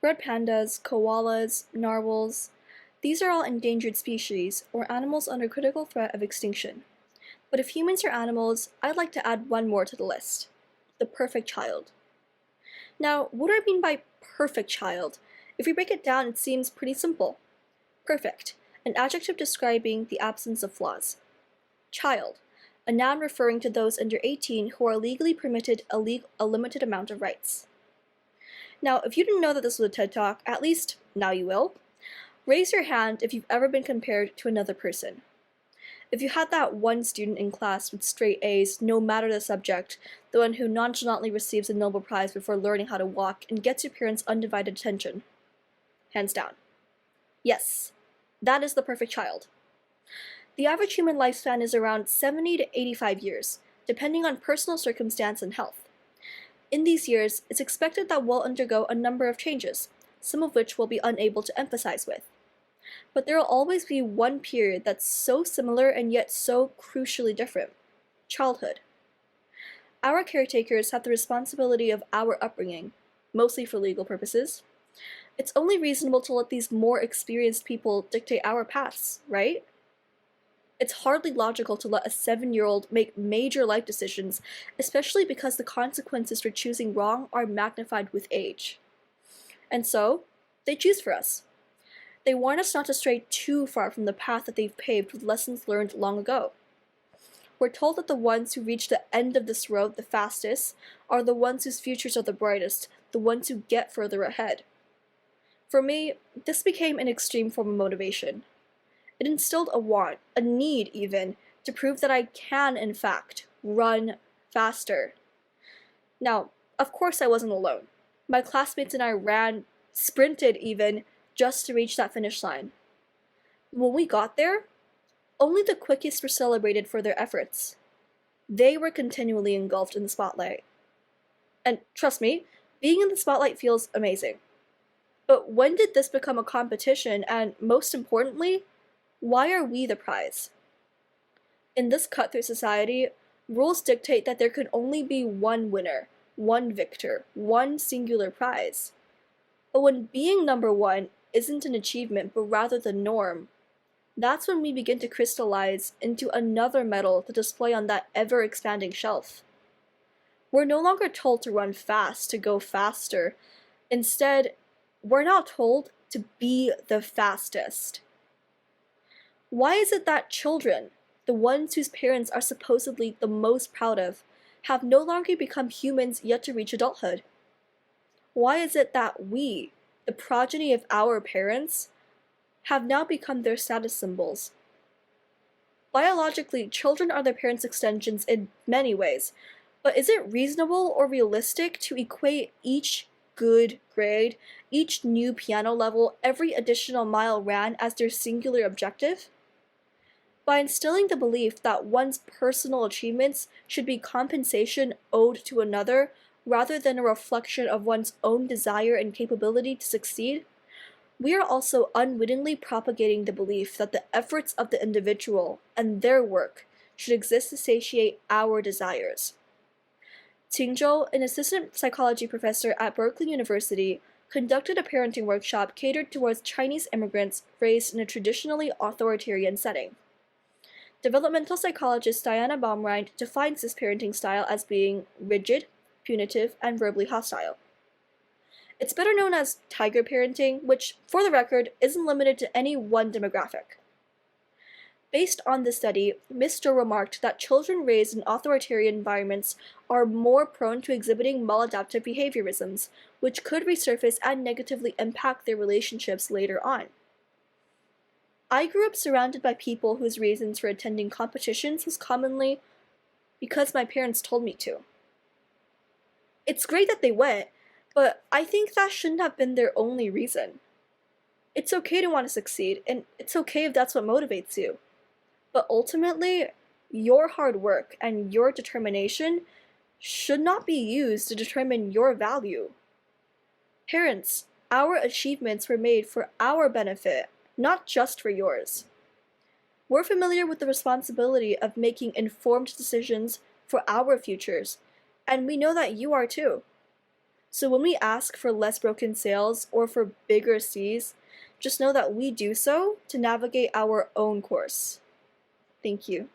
Red pandas, koalas, narwhals, these are all endangered species, or animals under critical threat of extinction. But if humans are animals, I'd like to add one more to the list: the perfect child. Now, what do I mean by perfect child? If we break it down, it seems pretty simple. Perfect, an adjective describing the absence of flaws. Child, a noun referring to those under 18 who are legally permitted a limited amount of rights. Now, if you didn't know that this was a TED Talk, at least now you will. Raise your hand if you've ever been compared to another person. If you had that one student in class with straight A's, no matter the subject, the one who nonchalantly receives a Nobel Prize before learning how to walk and gets your parents' undivided attention. Hands down. Yes, that is the perfect child. The average human lifespan is around 70 to 85 years, depending on personal circumstance and health. In these years, it's expected that we'll undergo a number of changes, some of which we'll be unable to emphasize with. But there will always be one period that's so similar and yet so crucially different: childhood. Our caretakers have the responsibility of our upbringing, mostly for legal purposes. It's only reasonable to let these more experienced people dictate our paths, right? It's hardly logical to let a 7-year-old make major life decisions, especially because the consequences for choosing wrong are magnified with age. And so, they choose for us. They warn us not to stray too far from the path that they've paved with lessons learned long ago. We're told that the ones who reach the end of this road the fastest are the ones whose futures are the brightest, the ones who get further ahead. For me, this became an extreme form of motivation. It instilled a want, a need even, to prove that I can, in fact, run faster. Now, of course I wasn't alone. My classmates and I sprinted even, just to reach that finish line. When we got there, only the quickest were celebrated for their efforts. They were continually engulfed in the spotlight. And trust me, being in the spotlight feels amazing. But when did this become a competition, and most importantly, why are we the prize? In this cutthroat society, rules dictate that there can only be one winner, one victor, one singular prize. But when being number one isn't an achievement, but rather the norm, that's when we begin to crystallize into another medal to display on that ever-expanding shelf. We're no longer told to run fast, to go faster. Instead, we're now told to be the fastest. Why is it that children, the ones whose parents are supposedly the most proud of, have no longer become humans yet to reach adulthood? Why is it that we, the progeny of our parents, have now become their status symbols? Biologically, children are their parents' extensions in many ways, but is it reasonable or realistic to equate each good grade, each new piano level, every additional mile ran as their singular objective? By instilling the belief that one's personal achievements should be compensation owed to another, rather than a reflection of one's own desire and capability to succeed, we are also unwittingly propagating the belief that the efforts of the individual and their work should exist to satiate our desires. Qingzhou, an assistant psychology professor at Berkeley University, conducted a parenting workshop catered towards Chinese immigrants raised in a traditionally authoritarian setting. Developmental psychologist Diana Baumrind defines this parenting style as being rigid, punitive, and verbally hostile. It's better known as tiger parenting, which, for the record, isn't limited to any one demographic. Based on this study, Ms. Zhou remarked that children raised in authoritarian environments are more prone to exhibiting maladaptive behaviorisms, which could resurface and negatively impact their relationships later on. I grew up surrounded by people whose reasons for attending competitions was commonly because my parents told me to. It's great that they went, but I think that shouldn't have been their only reason. It's okay to want to succeed, and it's okay if that's what motivates you. But ultimately, your hard work and your determination should not be used to determine your value. Parents, our achievements were made for our benefit, not just for yours. We're familiar with the responsibility of making informed decisions for our futures, and we know that you are too. So when we ask for less broken sails or for bigger seas, just know that we do so to navigate our own course. Thank you.